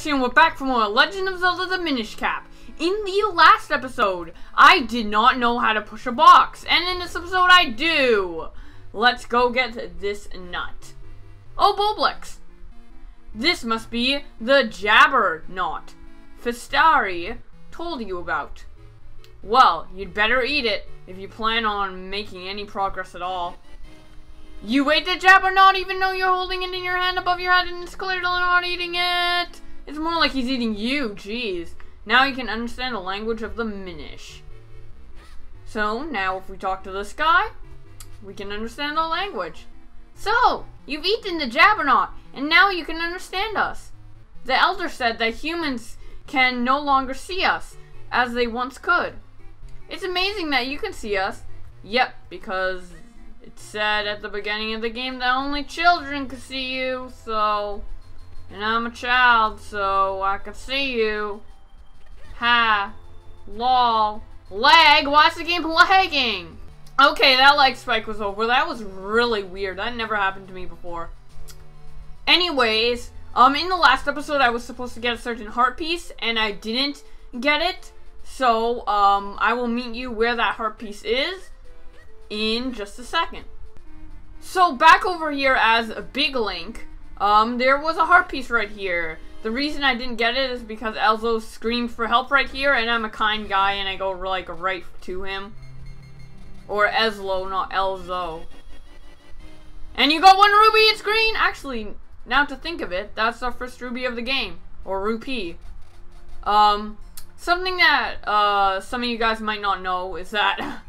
Bowblax here, and we're back for more Legend of Zelda the Minish Cap. In the last episode, I did not know how to push a box, and in this episode I do. Let's go get this nut. Oh, Bowblax. This must be the Jabber knot Festari told you about. Well, you'd better eat it if you plan on making any progress at all. You ate the Jabber knot even though you're holding it in your hand above your head and it's clearly not eating it. It's more like he's eating you, jeez. Now you can understand the language of the Minish. So, now if we talk to this guy, we can understand the language. So, you've eaten the Jabber knot, and now you can understand us. The Elder said that humans can no longer see us, as they once could. It's amazing that you can see us. Yep, because it said at the beginning of the game that only children could see you, so... And I'm a child, so I can see you. Ha. Lol. Lag? Why's the game lagging? Okay, that lag spike was over. That was really weird. That never happened to me before. Anyways, in the last episode I was supposed to get a certain heart piece, and I didn't get it. So, I will meet you where that heart piece is in just a second. So, back over here as Big Link, there was a heart piece right here. The reason I didn't get it is because Elzo screamed for help right here, and I'm a kind guy, and I go, like, right to him. Or Ezlo, not Elzo. And you got one ruby, it's green! Actually, now to think of it, that's our first ruby of the game. Or rupee. Something that, some of you guys might not know is that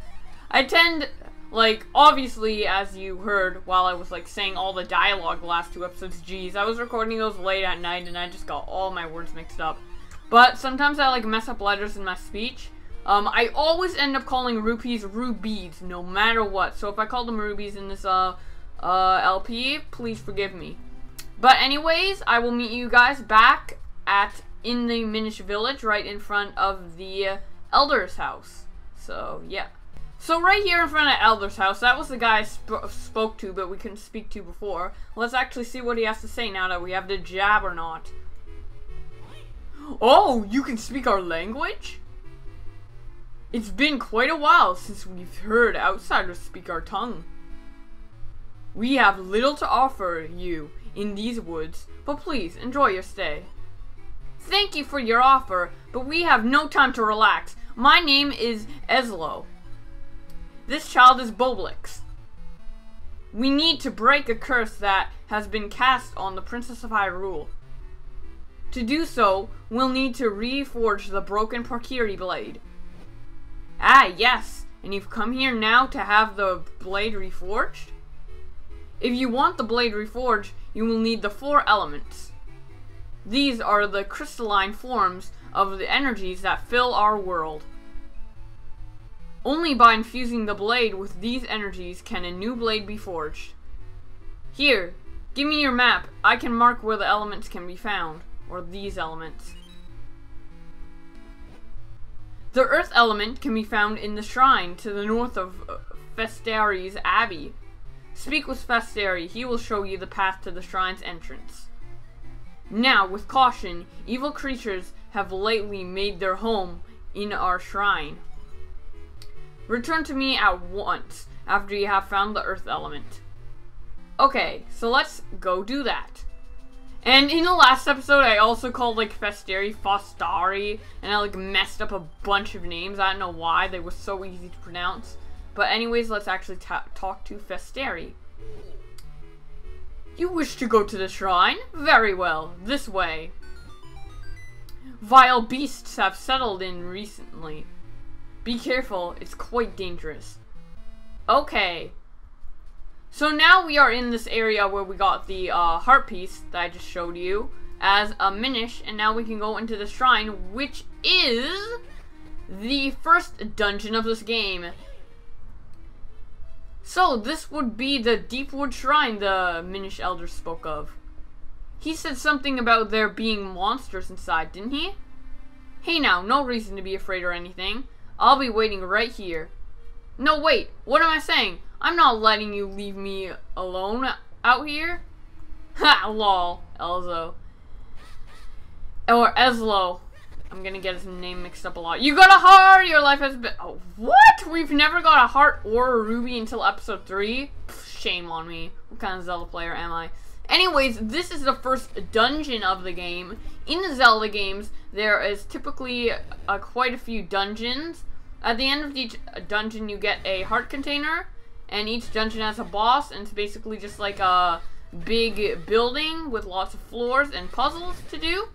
I tend, like, obviously, as you heard while I was, like, saying all the dialogue the last two episodes, geez, I was recording those late at night and I just got all my words mixed up. But sometimes I, like, mess up letters in my speech. I always end up calling rupees rubies, no matter what. So if I call them rubies in this, LP, please forgive me. But anyways, I will meet you guys back in the Minish village, right in front of the Elder's house. So, yeah. So right here in front of Elder's house, that was the guy I spoke to, but we couldn't speak to before. Let's actually see what he has to say now that we have the Jabber knot. Oh, you can speak our language? It's been quite a while since we've heard outsiders speak our tongue. We have little to offer you in these woods, but please enjoy your stay. Thank you for your offer, but we have no time to relax. My name is Ezlo. This child is Bowblax. We need to break a curse that has been cast on the Princess of Hyrule. To do so, we'll need to reforge the broken Parkiri blade. Ah, yes, and you've come here now to have the blade reforged? If you want the blade reforged, you will need the 4 elements. These are the crystalline forms of the energies that fill our world. Only by infusing the blade with these energies can a new blade be forged. Here, give me your map. I can mark where the elements can be found, or these elements. The earth element can be found in the shrine to the north of Festari's Abbey. Speak with Festari. He will show you the path to the shrine's entrance. Now, with caution, evil creatures have lately made their home in our shrine. Return to me at once after you have found the earth element. Okay, so let's go do that. And in the last episode, I also called, like, Fostari, and I, like, messed up a bunch of names. I don't know why. They were so easy to pronounce. But anyways, let's actually talk to Festari. You wish to go to the shrine? Very well. This way. Vile beasts have settled in recently. Be careful. It's quite dangerous. Okay. So now we are in this area where we got the heart piece that I just showed you as a Minish, and now we can go into the shrine, which is the first dungeon of this game. So this would be the Deepwood Shrine the Minish Elder spoke of. He said something about there being monsters inside, didn't he? Hey now, no reason to be afraid or anything. I'll be waiting right here. No, wait, what am I saying? I'm not letting you leave me alone out here. Ha, lol, Elzo. Or Eslo. I'm gonna get his name mixed up a lot. You got a heart! Your life has been... Oh, what? We've never got a heart or a ruby until episode 3? Pff, shame on me. What kind of Zelda player am I? Anyways, this is the first dungeon of the game. In the Zelda games, there is typically quite a few dungeons. At the end of each dungeon, you get a heart container. And each dungeon has a boss. And it's basically just like a big building with lots of floors and puzzles to do.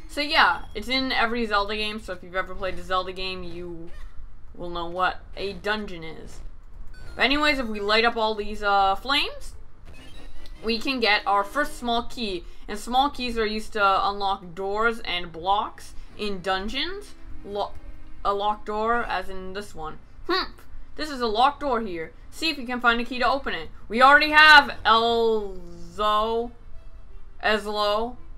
So yeah, it's in every Zelda game, so if you've ever played a Zelda game, you will know what a dungeon is. But anyways, if we light up all these flames, we can get our first small key. And small keys are used to unlock doors and blocks in dungeons. A locked door, as in this one. This is a locked door here. See if you can find a key to open it. We already have Eslo.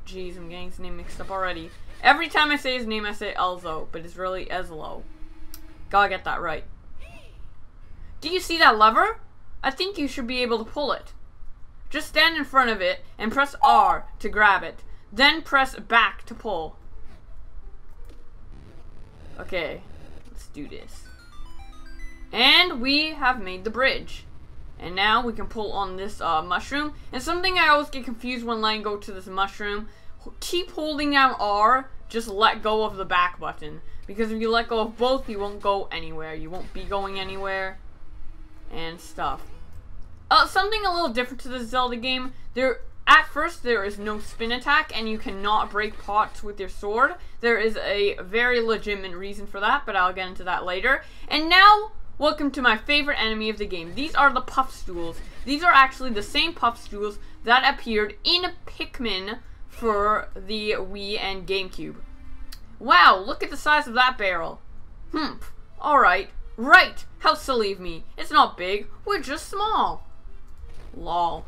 Jeez, I'm getting his name mixed up already. Every time I say his name, I say Elzo, but it's really Eslo. Gotta get that right. Do you see that lever? I think you should be able to pull it. Just stand in front of it and press R to grab it. Then press back to pull. Okay, let's do this. And we have made the bridge. And now we can pull on this mushroom. And something I always get confused when letting go to this mushroom. Keep holding down R, just let go of the back button. Because if you let go of both, you won't go anywhere. You won't be going anywhere. And stuff. Something a little different to this Zelda game. At first, there is no spin attack, and you cannot break pots with your sword. There is a very legitimate reason for that, but I'll get into that later. And now... welcome to my favorite enemy of the game. These are the puff stools. These are actually the same puff stools that appeared in Pikmin for the Wii and GameCube. Wow, look at the size of that barrel. Alright. Right, how silly of me. It's not big, we're just small. Lol.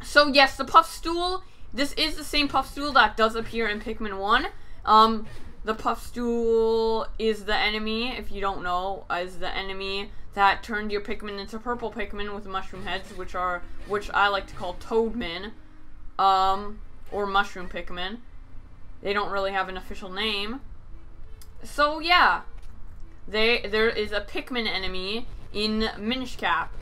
So yes, the puff stool, this is the same puff stool that does appear in Pikmin 1. The puff stool is the enemy, if you don't know, is the enemy that turned your Pikmin into purple Pikmin with mushroom heads, which I like to call Toadmen, or Mushroom Pikmin. They don't really have an official name. So yeah, there is a Pikmin enemy in Minish Cap.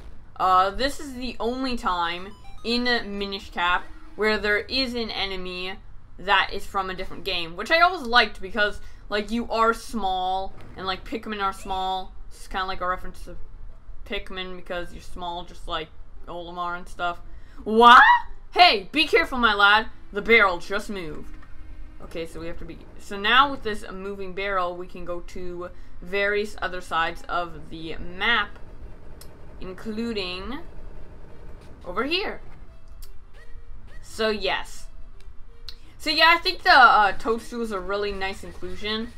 This is the only time in Minish Cap where there is an enemy that is from a different game, which I always liked because, like, you are small, and, like, Pikmin are small. It's kind of like a reference to Pikmin because you're small, just like Olimar and stuff. What? Hey, be careful, my lad. The barrel just moved. Okay, so we have to be... So now with this moving barrel, we can go to various other sides of the map, including over here. So, yes. So yeah, I think the toadstool is a really nice inclusion,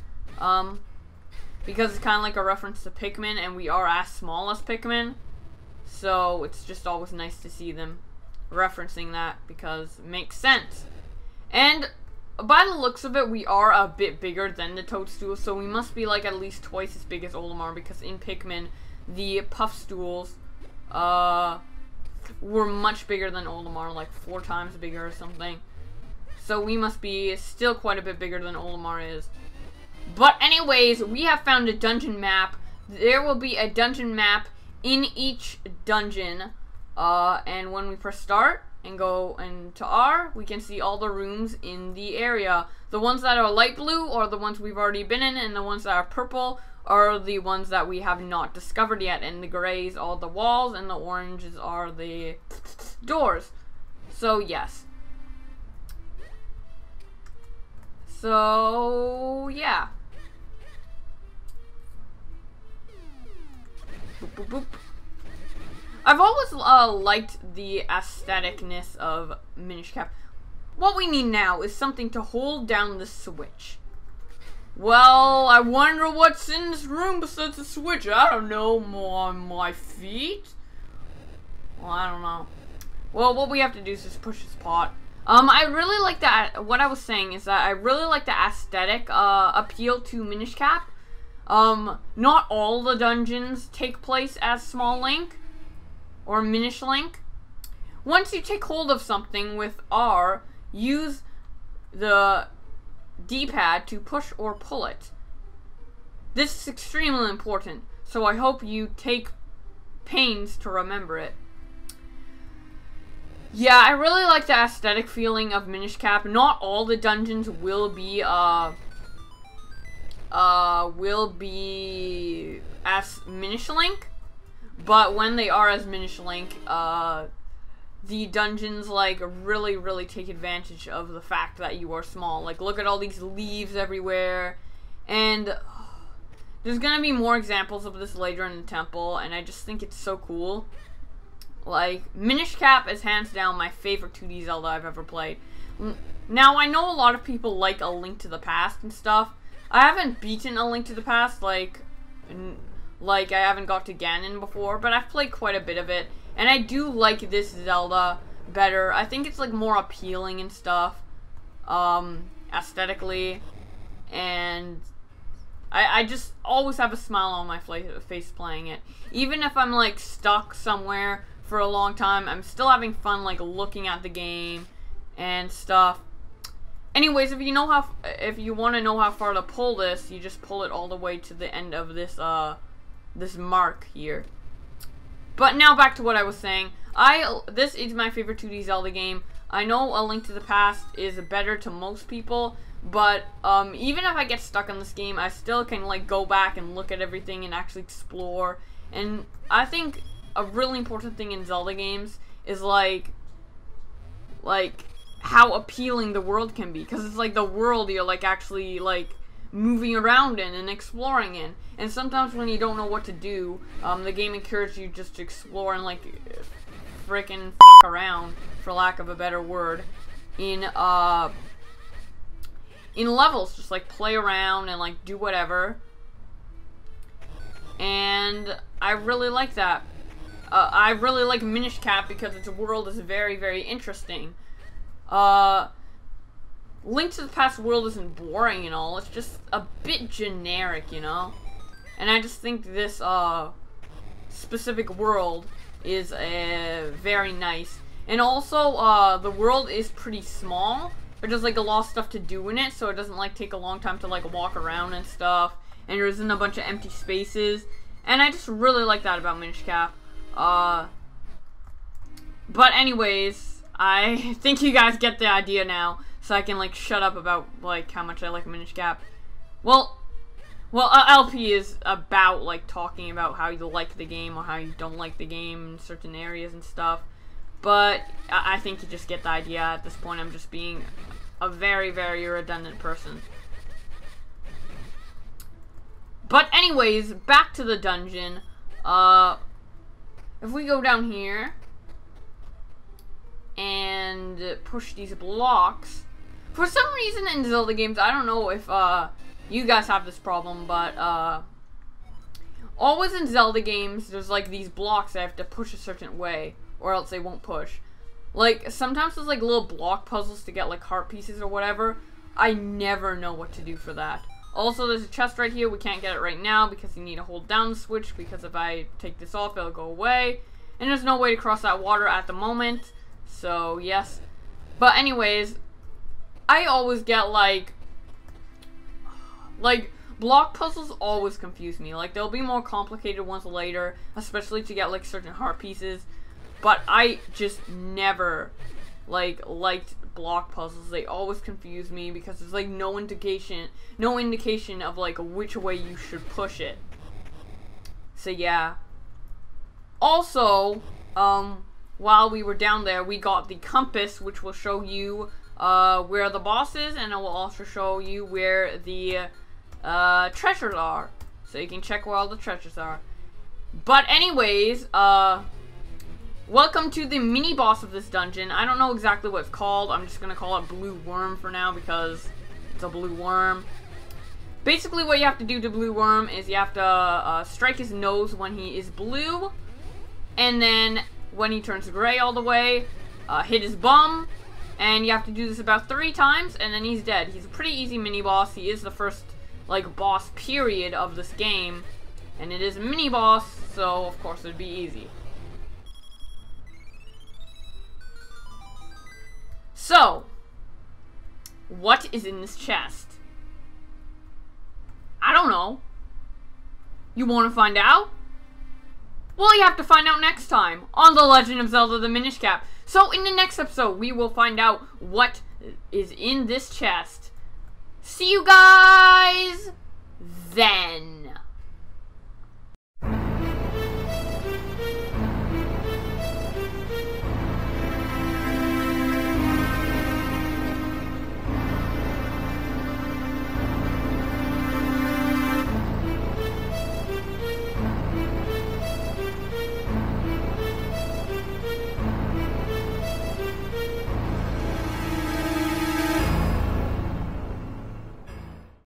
because it's kind of like a reference to Pikmin, and we are as small as Pikmin, so it's just always nice to see them referencing that, because it makes sense. And by the looks of it, we are a bit bigger than the toadstool, so we must be like at least twice as big as Olimar, because in Pikmin, the puff stools, were much bigger than Olimar, like 4 times bigger or something. So we must be still quite a bit bigger than Olimar is. But anyways, we have found a dungeon map. There will be a dungeon map in each dungeon. And when we press start and go into R, we can see all the rooms in the area. The ones that are light blue are the ones we've already been in, and the ones that are purple are the ones that we have not discovered yet. And the grays are the walls, and the oranges are the doors. So yes. So, yeah. Boop, boop, boop. I've always liked the aestheticness of Minish Cap. What we need now is something to hold down the switch. Well, I wonder what's in this room besides the switch. I don't know, on my feet? Well, I don't know. Well, what we have to do is just push this pot. I really like that. What I was saying is that I really like the aesthetic appeal to Minish Cap. Not all the dungeons take place as Small Link or Minish Link, once you take hold of something with R, use the D-pad to push or pull it. This is extremely important, so I hope you take pains to remember it. Yeah, I really like the aesthetic feeling of Minish Cap. Not all the dungeons will be as Minish Link, but when they are as Minish Link, the dungeons like really take advantage of the fact that you are small. Like, look at all these leaves everywhere, and there's gonna be more examples of this later in the temple, and I just think it's so cool. Like, Minish Cap is hands down my favorite 2D Zelda I've ever played. Now, I know a lot of people like A Link to the Past and stuff. I haven't beaten A Link to the Past, like I haven't got to Ganon before, but I've played quite a bit of it, and I do like this Zelda better. I think it's, like, more appealing and stuff, aesthetically, and I just always have a smile on my face playing it. Even if I'm, like, stuck somewhere for a long time, I'm still having fun, like, looking at the game and stuff. Anyways, if you want to know how far to pull this, you just pull it all the way to the end of this this mark here. But now back to what I was saying. This is my favorite 2D Zelda game. I know A Link to the Past is better to most people, but even if I get stuck on this game, I still can, like, go back and look at everything and actually explore. And I think a really important thing in Zelda games is like how appealing the world can be, because it's like the world you're like actually like moving around in and exploring in, and sometimes when you don't know what to do, the game encourages you just to explore and like freaking fuck around, for lack of a better word, in levels. Just like play around and like do whatever, and I really like that. I really like Minish Cap because its world is very interesting. Link to the Past world isn't boring and all, it's just a bit generic, you know? And I just think this, specific world is, very nice. And also, the world is pretty small. There's just, like, a lot of stuff to do in it, so it doesn't, like, take a long time to, like, walk around and stuff. And there isn't a bunch of empty spaces. And I just really like that about Minish Cap. But anyways, I think you guys get the idea now, so I can, like, shut up about, like, how much I like Minish Cap. Well, LP is about, like, talking about how you like the game or how you don't like the game in certain areas and stuff. But I think you just get the idea at this point. I'm just being a very redundant person. But anyways, back to the dungeon. If we go down here and push these blocks, for some reason in Zelda games, I don't know if you guys have this problem, but always in Zelda games, there's like these blocks I have to push a certain way, or else they won't push. Like, sometimes there's like little block puzzles to get like heart pieces or whatever. I never know what to do for that. Also, there's a chest right here. We can't get it right now because you need to hold down the switch, because if I take this off, it'll go away. And there's no way to cross that water at the moment. So, yes. But anyways, I always get like block puzzles always confuse me. Like, there'll be more complicated ones later, especially to get like certain heart pieces. But I just never liked block puzzles. They always confuse me because there's like no indication of like which way you should push it. So yeah. Also, while we were down there, we got the compass, which will show you where the boss is, and it will also show you where the treasures are, so you can check where all the treasures are. But anyways, welcome to the mini boss of this dungeon. I don't know exactly what it's called. I'm just gonna call it Blue Worm for now because it's a blue worm. Basically, what you have to do to Blue Worm is you have to strike his nose when he is blue, and then when he turns gray all the way, hit his bum, and you have to do this about 3 times, and then he's dead. He's a pretty easy mini boss. He is the first like boss period of this game, and it is a mini boss, so of course it'd be easy. What is in this chest? I don't know. You want to find out? Well, you have to find out next time on The Legend of Zelda the Minish Cap. So in the next episode, we will find out what is in this chest. See you guys then.